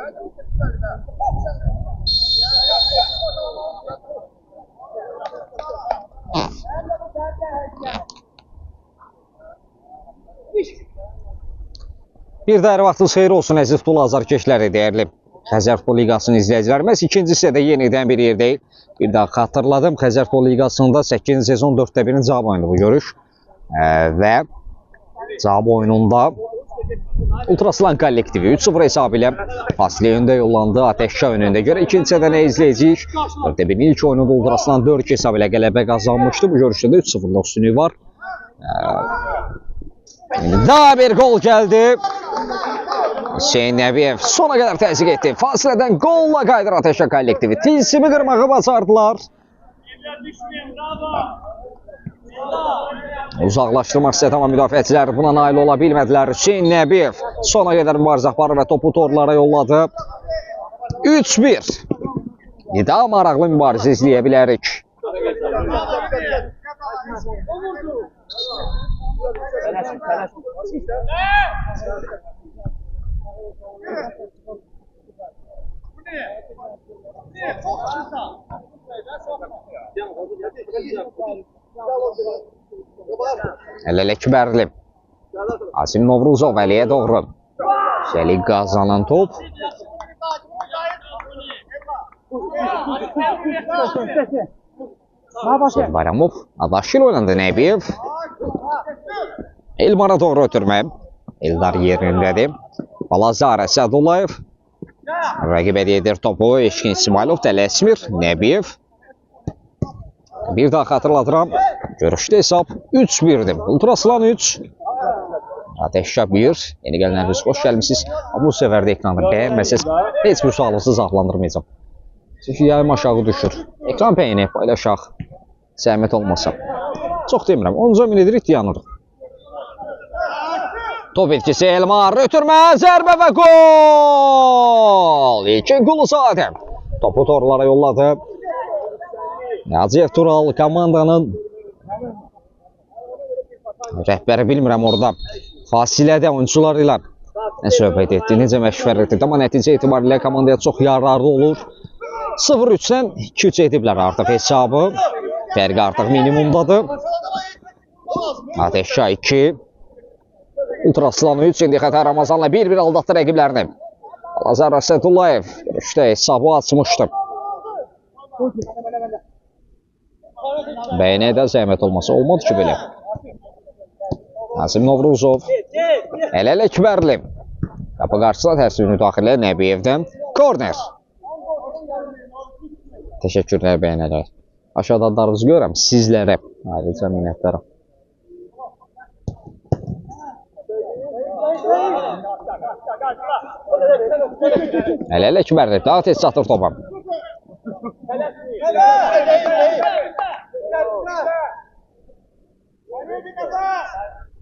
Bir də hər vaxtınız xeyir olsun əziz futbol azarkeşləri, dəyərli Xəzər Futbol Liqasının izləyicilərimiz. İkinci hissədə yenidən bir yerdəyik. Bir daha xatırladım, Xəzər Futbol Liqasında 8-ci sezon 4-1-in cavab oyunu bu görüş. Və cavab oyununda Ultraslan kollektivi 3-0 hesabı ilə fasilə önündə yollandı Ateşşah önündə görə. İkinci hissədə nə izləyəcəyik? 4-1-in ilk oyununda Ultraslan 4-2 hesabı ilə qələbə qazanmışdı. Bu görüşdə də 3-0'lık üstünlüyü var. Daha bir gol gəldi. Hüseyin Nəbiyev sona qədər təzyiq etdi. Fasilədən qolla qaydır Ateşşah kollektivi. Tilsimi qırmağı bacardılar. Uzaqlaşdırmaq istəyən amma müdafiəçilər buna nail ola bilmədilər. Hüseyin Nəbiyev sona qədər mübarizə aparır və topu torlara yolladı. 3-1. Daha maraqlı mübarizə izləyə bilərik. Əl-ələ Kibərli. Asim Novruzov Əliyə doğru. Şəli qazanan top. Bayramov Adaşil oynandı Nəbiyev. Elmara doğru ötürmə. Eldar yerindədir. Balazar Əsədullayev. Rəqib edir topu. Eşkin İsmailov, Tələsmir, Nəbiyev. Bir daha xatırladıram. Görüşdə hesab 3-1'dir. Ultraslan 3. Ateşşah 1. Yeni gələnləriniz xoş gəlmişsiniz. Bu səfərdə ekranı bəyənməsəz heç bir sualınızı cavablandırmayacağım. Çünki yayım aşağı düşür. Ekran bəyəni paylaşaq. Zəhmət olmasa. Çox demirəm. 10 min edirik, yanırıq. Top etkisi Elmar. Ötürmə, zərbə və gol! İlkin Quluzadə. Topu torlara yolladı. Hacıyev Tural komandanın rəhbəri bilmirəm orada. Fasilədə oyuncular ilə nə söhbət etdi, necə məşvər etdi. Amma nəticə etibarilə komandaya çox yararlı olur. 0-3-dən 2-3 ediblər artıq hesabı. Fərqi artıq minimumdadır. Ateşşah 2. Ultraslan 3. İndi Xətər Ramazanla 1-1 aldatdı rəqiblərini. Balazar Əsədullayev görüşdə hesabı açmışdı. Bəyənəyə də zəhmət olmasa olmadı ki belə. Asim Novruzov. Əl-ələ Kibərli. Qapı qarşısına tərsib müdaxilə Nəbiyevdən. Korner. Təşəkkürlər bəyənələr. Aşağıda adlarınızı görürəm sizlərə. Ayrıca minnətdarım. Əl-ələ Kibərli. Daha tez çatır topa.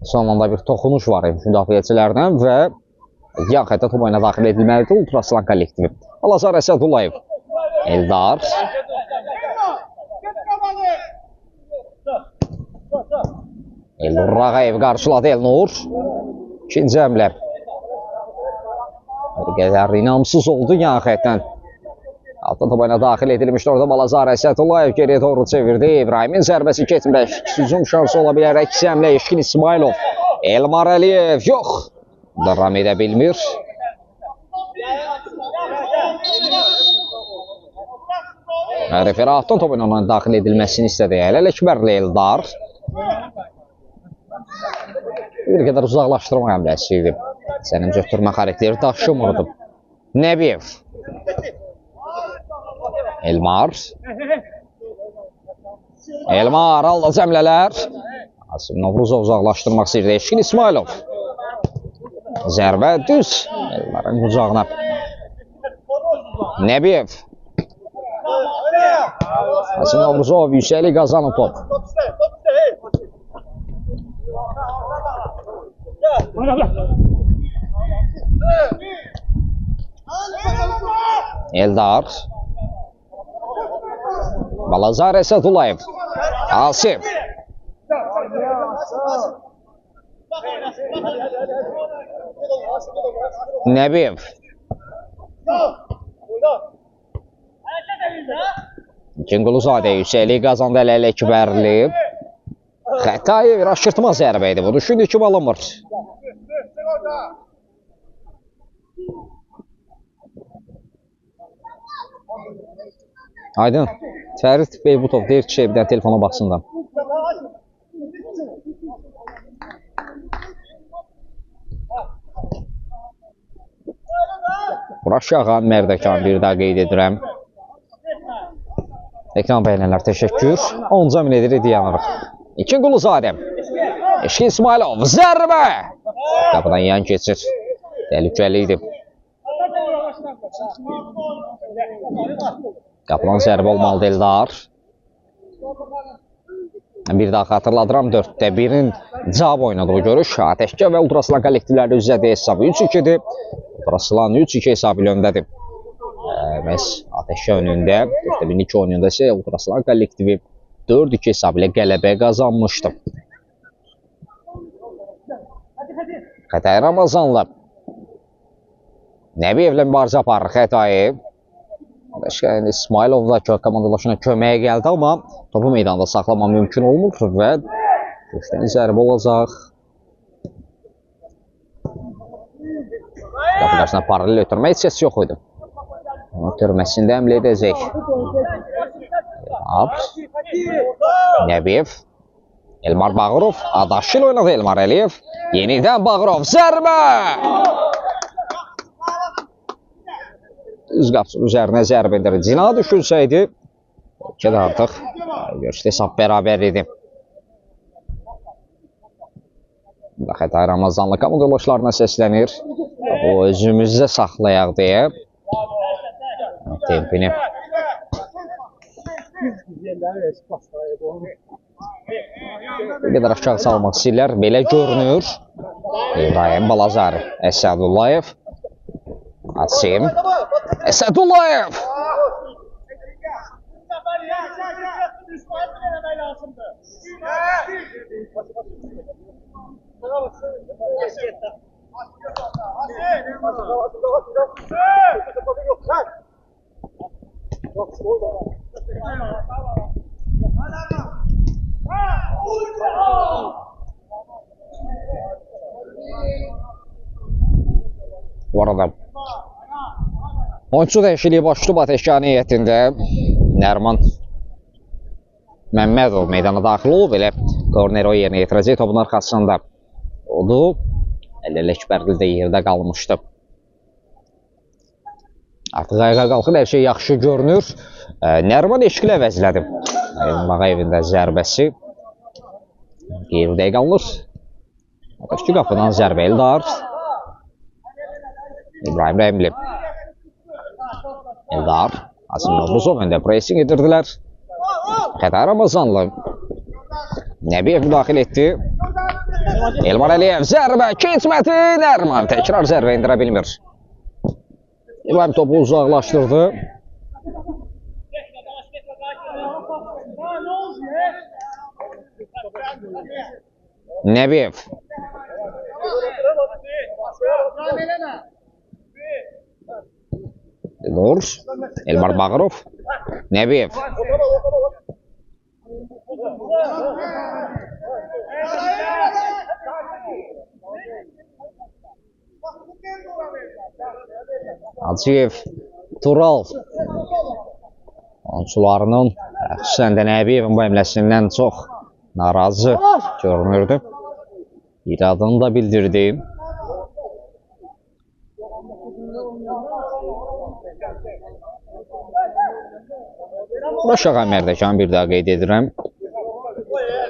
Son anda bir toxunuş var müdafiəçilərdən və yan xəttə top oyuna daxil edilməlidir Ultraslan kollektivi. Balazar Əsədullayev. Eldar. Elnur Rağayev qarşıladı Elnur. İkinci həmlə. Bir qədər inamsız oldu yan xəttdən. Altın top oyuna daxil edilmişdi. Orada Balazar Əsədullayev geriyə doğru çevirdi. İbrahimin zərbəsi keçmir. Hücum şansı ola bilər. İkisi həmlə Eşkin İsmailov. Elmar Əliyev yox. Davam edə bilmir. Referatın top oyuna daxil edilməsini istədi. Əl-ələ Kibərli Eldar. Bir qədər uzaqlaşdırma həmləsi idi. Sənin götürmə xarakteri daşımırdı. Nəbiyev. Elmar. Elmar aldı cəmlələr. Asim Novruzov uzaqlaşdırmaq istəyirdi. Eşkin İsmailov. Zərbə düz. Elmarın qucağına. Nəbiyev. Asim Novruzov yüksəklik qazanıb top. Eldar. Balazar Əsədullayev. Asim. Nəbiyev. Cinguluzadə yüksəkliyi qazandı ələ Əkbərli. Xətayev aşırtma zərbə idi. Bu düşündü ki, alınmır. Aydın, Fərid Beybutov deyir ki, bir dənə telefona baxsın da. Buraşağan Mərdəkan bir daha qeyd edirəm. Ekran bəyənənlər təşəkkür. 10-ca minədir dayanırıq. İkinquluzadə. Eşki İsmailov zərbə. Qapıdan yan keçir. Təhlükəli idi. Qapıdan zərbə olmalıdır Eldar. Bir daha xatırladıram, 4-də 1-in cavab oynadığı görüş. Ateşkar və Ultraslan kollektivləri üzrədə hesabı 3-2-dir. Ultraslan 3-2 hesabı ilə öndədir. Məhz Ateşkar önündə, 4-də 1-in 2 oyununda isə Ultraslan kollektivi 4-2 hesabı ilə qələbə qazanmışdı. Xətay Ramazanlı. Nəbiyevlə mübarizə aparır Xətayev. İsmailov da komandalaşına köməyə gəldi, amma topu meydanda saxlama mümkün olmur və köşdən zərbə olacaq. Qapı qarşısına paralel ötürmə heç səs yox idi. Ötürməsində əmr edəcək. Nəbiyev. Elmar Bağırov. Adaşil oynadı Elmar Əliyev. Yenidən Bağırov. Zərbə! Üz qapısının üzərinə zərbə endirir. Cina düşürsəydi, ki də artıq görüşdə hesab bərabər idi. Xətay Ramazanlı komandalaşlarına səslənir. O özümüzdə saxlayaq deyə. Tempini. Bir qədər aşağı salmaq istəyirlər. Belə görünür. İbrahim Balazar, Əsədullayev. Asim. Əsədullayev. Bu arada oyuncu dəyişikliyi başlayıb Ateşkarın heyətində. Nərman Məmmədov meydana daxil olub, elə korneri o yerinə yetirəcək topun arxasında oldu. Əli Əkbərli də yerdə qalmışdı. Artıq ayağa qalxır, hər şey yaxşı görünür. Nərman eşkili əvəzlədi. Mağayevində zərbəsi. Qeyridə qalır. Ateşki qapıdan zərbə Eldar. İbrahim Rəhimli. Eldar. Asim Novruzov öndə pressing edirdilər. Xətay Ramazanlı. Nəbiyev müdaxil etdi. Elmar Əliyev zərbə keçmədi. Nərman təkrar zərbə indirə bilmir. İbrahim topu uzaqlaşdırdı. Nəbiyev. Nur. Elmar Bağırov. Nəbiyev. Hacıyev. Tural. Oyuncularının xüsusən də Nəbiyevin bu əmləsindən çox narazı görünürdü. İradını da bildirdi. Buraşağı Mərdəkan bir daha qeyd edirəm.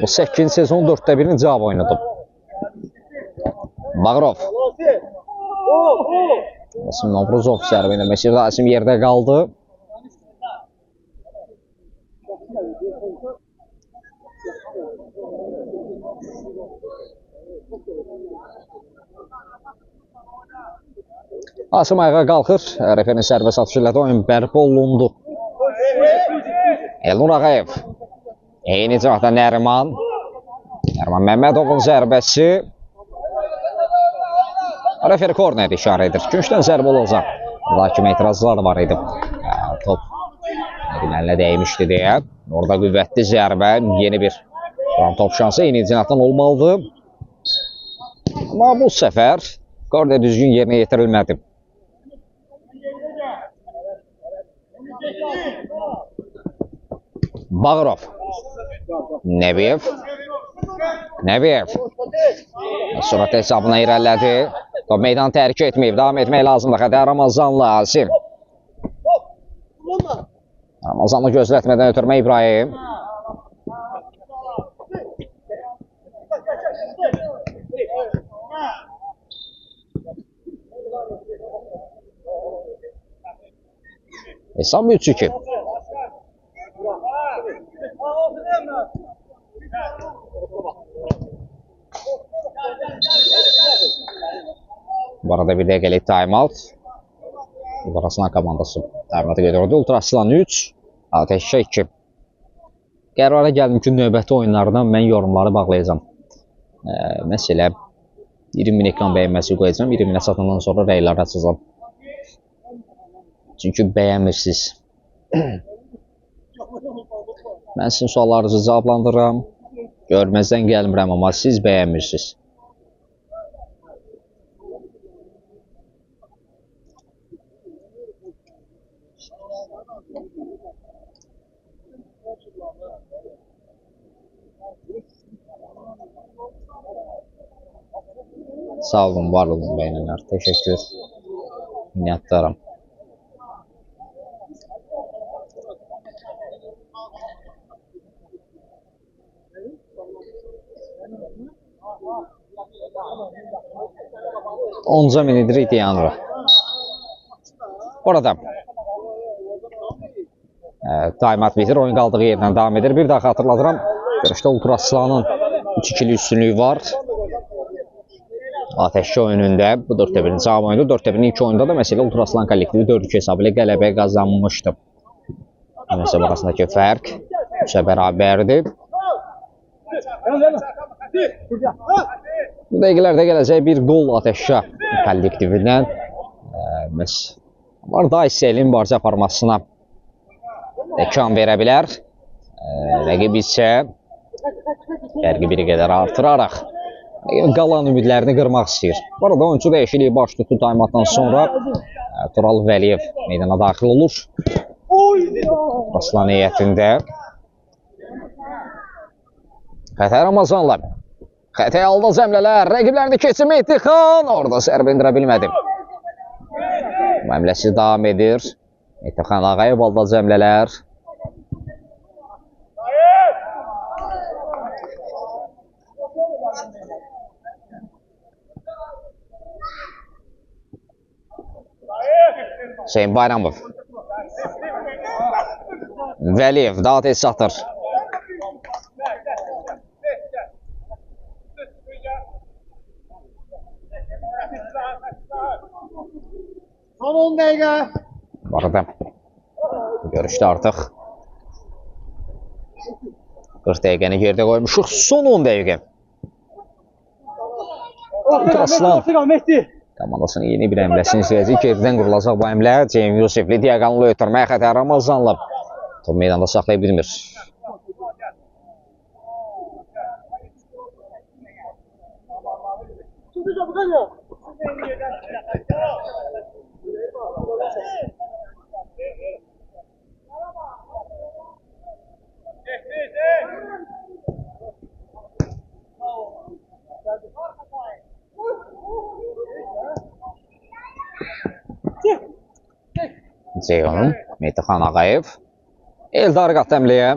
Bu 8-ci sezon 4-də 1-in cavab oynadı. Bağırov. Asim Novruzov zərbə eləməsi. Asim yerdə qaldı. Asim ayağa qalxır. Referin sərbəst atışı ilə də oyun bərpa olundu. Elnur Ağayev. Eyni cəhətdə Nəriman. Nəriman Məmmədovun zərbəsi. Referi korneri işarə edir. Güncdən zərbə olacaq. Burada kimi etirazlar var idi. Top əlinə dəymişdi deyə. Orada qüvvətli zərbə, yeni bir top şansı Yeniyettinatdan olmalıdır. Amma bu səfər qorda düzgün yerinə yetirilmədi. Bağırov. Nəbiyev. Sürət hesabına irəlilədi. Top meydan tərk etməyib. Davam etmək lazımdır. Xətər Ramazanlı Asim. Ramazanlı gözlətmədən ötürmə İbrahim. Hesab 3-2. Bu arada bir dəqiqəlik time-out. Ultraslan komandası time-out'a gedirdi. Ultraslan 3, Ateşə 2. Qərara gəldim ki, növbəti oyunlardan mən yorumları bağlayacağım. Məsələ 20.000 ekran bəyənməsi qoyacağım. 20.000-ə çatandan sonra rəylər açacağım. Çünki bəyənmirsiniz. Mən sizin suallarınızı cavablandırıram. Görməzdən gəlmirəm, amma siz bəyənmirsiniz. Sağ olun, var olun bəyənənlər. Təşəkkür. Minnətdaram. Onca minidir iddiyanır. Orada time-out bitir, oyun qaldığı yerdən davam edir. Bir daha xatırladıram, görüşdə Ultraslanın 3-2'li üstünlüyü var. Ateşçi oyununda bu 4-1'in cavab oyununda, 4-1'in ilk oyunda da məsələ Ultraslan kollektivi 4-2 hesabı ilə qələbəyə qazanmışdı. Məsələ arasındakı fərq 3-ə bərabərdir. Bu dəqiqələrdə gələcək bir qol Ateşçi kollektivindən. Var da istəyilin mübarizə formasına imkan verə bilər. Rəqib isə fərqi bir qədər artıraraq qalan ümidlərini qırmaq istəyir. Bu arada oyuncu dəyişikliyi baş tutdu time-outdan sonra Tural Vəliyev meydana daxil olur. Aslan heyətində. Xətər Ramazanlı. Xətər aldı zəmlələr. Rəqiblərini keçir Mehdi Xan. Orada zərbə indirə bilmədi. Məmləsi davam edir. Mehdi Xan Ağayev aldı zəmlələr. Hüseyin Bayramov. Vəliyev daha tez satır. Son 10 dəqiqə. Bu arada görüşdə artıq 40 dəqiqəni yerdə qoymuşuq. Son 10 dəqiqə. Ultraslan komandasının yeni bir əmləsini izləyəcək. Geridən qurulacaq bu əmlə. Ceyhun Yusifli diaqanlı ötürməyə Xətər Ramazanlı top meydanda saxlaya bilmir. Ceyhun, Mehdi Xan Ağayev. Eldar qatdı əmləyə.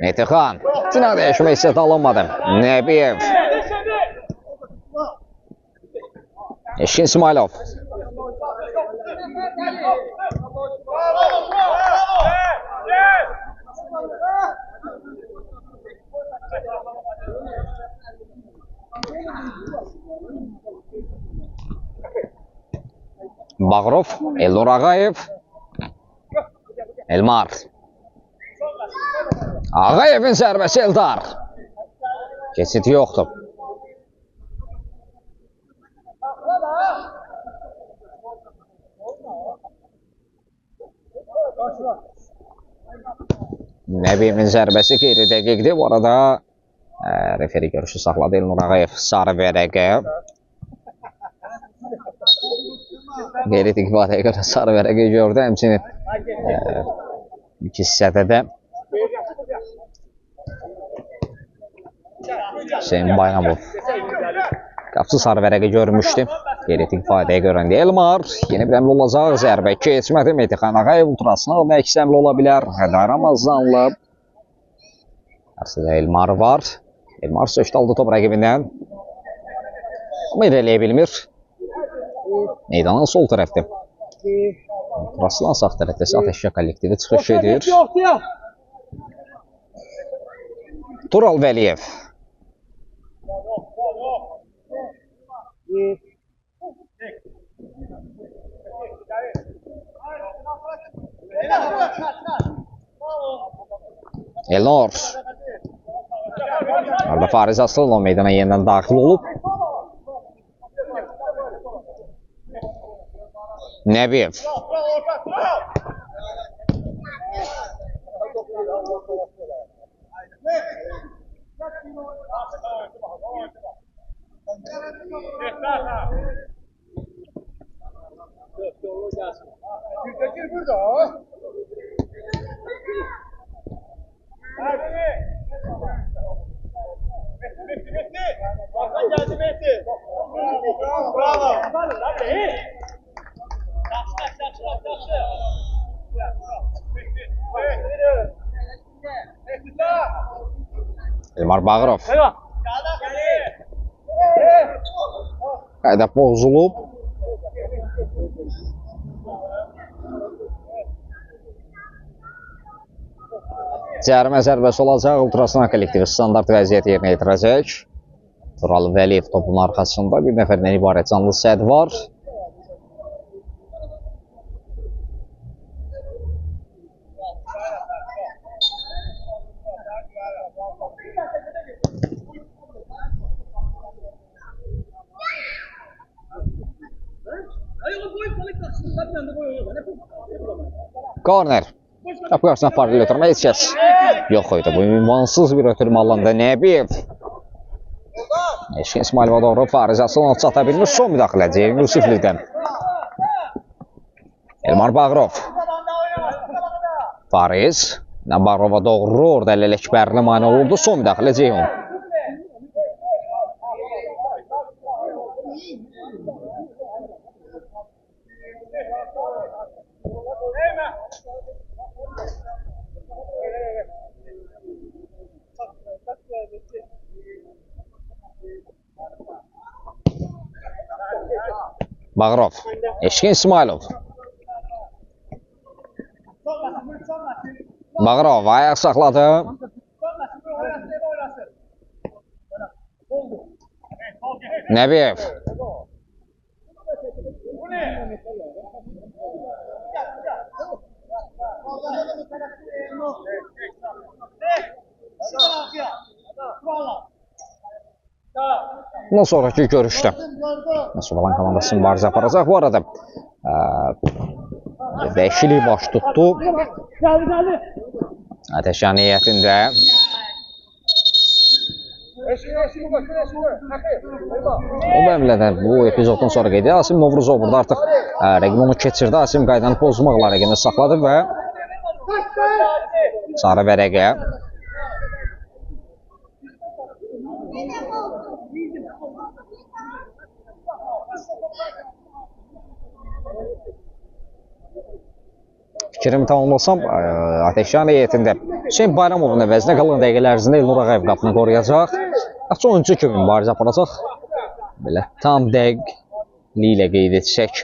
Mehdi Xan. Cinə dəyişmə hissət alınmadı. Nəbiyev. Eşkin İsmailov. Bağırov, Elnur Ağayev. Elmar. Ağayevin zərbəsi Eldar. Keçid yoxdur. Nəbiyevin zərbəsi qeyri dəqiqdir. Bu arada referi görüşü saxladı Elnur Ağayev. Sarı vərəqə. Qeyri-dəqiq ifadəyə görə sarı vərəqə gördü. Həmçinin ilk hissədə də Hüseyin Baynamov qapçı sarı vərəqə görmüşdü. Qeyri-dəqiq ifadəyə görəndə Elmar yeni bir əmr olacaq. Zərbə keçmədi. Mehdiqan Ağayev ultrasınıq və əks əmr ola bilər. Hədar Ramazanlı. Qarşıda Elmar var. Elmar sökdü aldı top rəqibindən. Amma irəliyə bilmir. Meydanın sol tərəfdə. Ultrasılan sağ tərəfdə isə Ateşkar kollektivi çıxış edir. Tural Vəliyev. Elnur. Arada Fariz Aslanov meydana yenidən daxil olub. Nəbiyev. Elmar Bağırov. Qayda pozulub. Cərimə zərbəsi olacaq. Ultrasınan kollektivi standart vəziyyət yerinə yetirəcək. Tural Vəliyev topun arxasında bir nəfərdən ibarət canlı səd var. Korner. Qapı qarşısına paralel ötürmə heç kəs yox idi. Bu ünvansız bir ötürmə alanda Nəbiyev. Eşkin İsmailova doğru Fariz Aslanov çata bilmiş. Son müdaxilə Ceyhun Yusiflidən. Elmar Bağırov. Fariz. Bağırova doğru orada Əlil Əkbərli mane oldu. Son müdaxilə Ceyhun. Bağırov. Eşkin İsmailov. Bağırov ayaq saxladı. Nəbiyev. Bundan sonraki görüşdə Nasubalan komandası mübarizə aparacaq. Bu arada dəyişiklik baş tutdu. Ateşyan heyətində o bəmlədən bu epizoddan sonra qeydi. Asim Novruzov burada artıq rəqib onu keçirdi. Asim qaydanı pozmaqla rəqibini saxladı və sarı vərəqə. Fikrimi tamamlasam, Ateşyan heyətində Hüseyin Bayramovun əvəzinə qalan dəqiqələr ərzində Elnur Ağayev qapını qoruyacaq. Açıq oyuncu kimi mübarizə aparacaq. Belə tam dəqiqliklə qeyd etsək.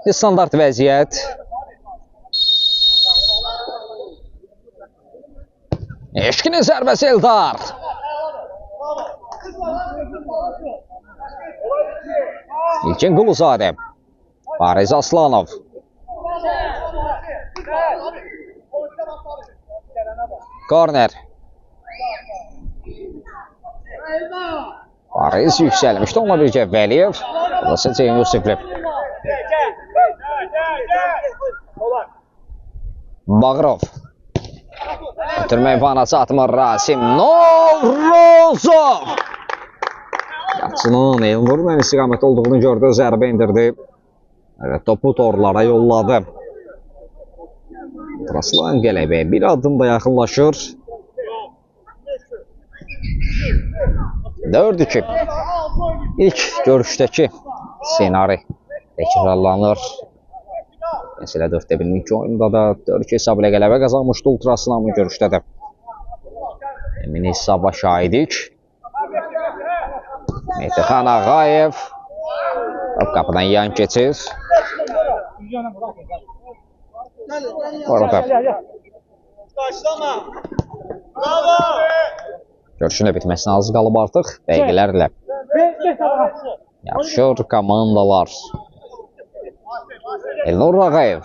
Standart vəziyyət. Eşkinin zərbəsi Eldar. İlkin Quluzadə. Fariz Aslanov. Korner. Fariz yüksəlmişdi. Onunla birgə Vəliyev. Burası Ceyn Yusifli. Bağırov. Ötürmək vanası atmır Rasim Novruzov. Qaçının Elnur'un istiqamət olduğunu gördü. Zərbə indirdi. Evet, topu torlara yolladı. Raslan qələbəyə bir adım da yaxınlaşır. 4-2. İlk görüşdəki senari təkrarlanır. Məsələ 4-də 1-2 oyunda da 4-2 hesab ilə qələbə qazanmışdı Ultraslan bu görüşdə də. Emin hesaba şahidik. Mehdihan Ağayev qapıdan yan keçir. Orada görüşün də bitməsinə az qalıb artıq. Dəqiqələrlə yaşır komandalar. Elnur Ağayev.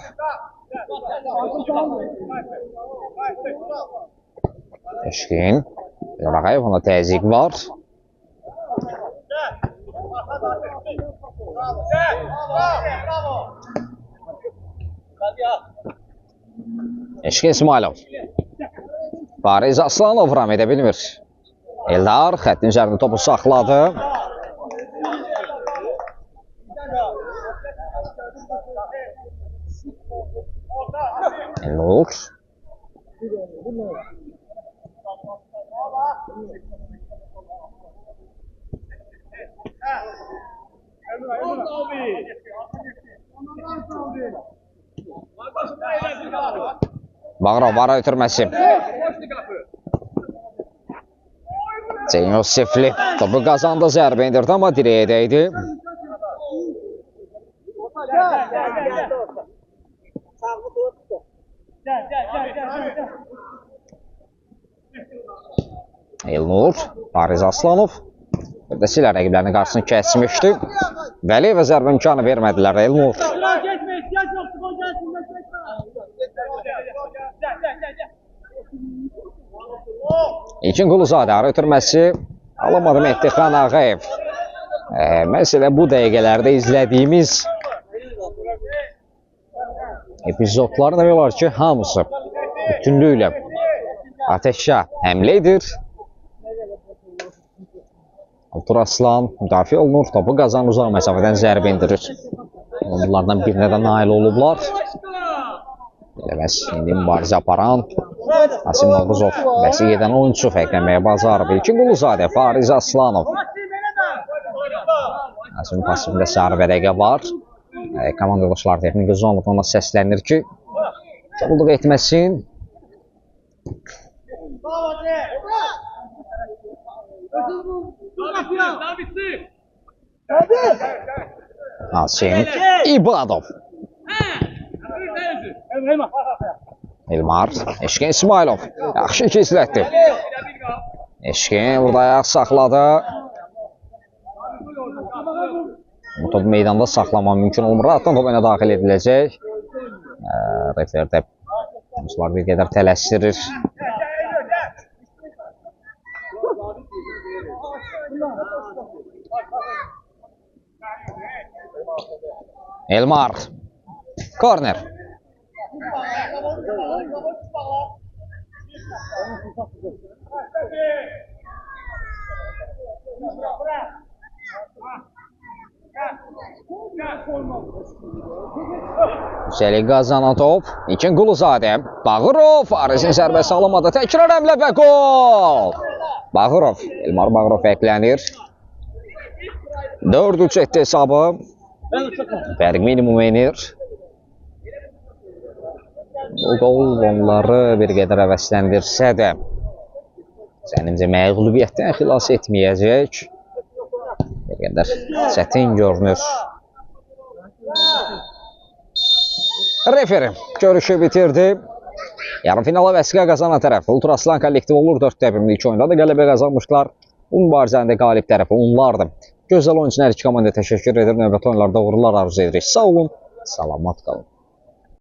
Eşkin. Elnur Ağayev, ona təzyiq var. Eşkin İsmailov. Fariz Aslanov ram edə bilmir. Eldar xəttin üzərində topu saxladı. Elnur. Bağırov var ötürməsi. Ceyn Yusifli topu qazandı, zərbə indirdi, amma direyə dəydi. Elnur, Fariz Aslanov Silə rəqiblərinin qarşısını kəsmişdi. Vəliyevə zərbə imkanı vermədilər Elnur. İlkin Quluzadə arı ötürməsi alamadı Mehdihan Ağayev. Məsələ bu dəqiqələrdə izlədiyimiz epizodların demək olar ki, hamısı bütünlüklə atəşə həmlə edir. Ultraslan müdafiə olunur, topu qazanır, uzaq məsafədən zərbə indirir. Onlardan birinə də nail olublar. Eləməz, indi mübarizə aparan Asim Novruzov bəsiq edən oyuncu fərqlənməyə bacarıb. İlkin Quluzadə, Fariz Aslanov. Asim pasifində sarı vərəqə var. Komandalaşlar texniki zonluq ona səslənir ki, çabulluq etməsin. Asim İbadov. Elmar, Eşkin İsmailov. Yaxşı ki izlətdi. Eşkin burada ayaq saxladı. Bu topu meydanda saxlama mümkün olmur. Rahatdan top önə daxil ediləcək. Referdə oyuncular bir qədər tələşdirir. Elmar. Korner. Üstəlik qazanan top. İlkin Quluzadə. Bağırov. Farizin zərbəsi alamadı. Təkrar həmlə və gol. Bağırov. Elmar Bağırov əklənir. 4-3 etdi hesabı. Fərq minimum enir. Bu qol onları bir qədər əvəsləndirsə də zənnimcə məğlubiyyətdən xilas etməyəcək. Bir qədər çətin görünür. Referi görüşü bitirdi. Yarım finala vəsiqə qazanan tərəf Ultraslan kollektiv olur. 4-də 1 ilk oyunda da qələbə qazanmışlar. Bu mübarizənin də qalib tərəfi onlardır. Gözəl oyuncular iki komandaya təşəkkür edir. Növbəti oyunlarda uğurlar arzu edirik. Sağ olun, salamat qalın.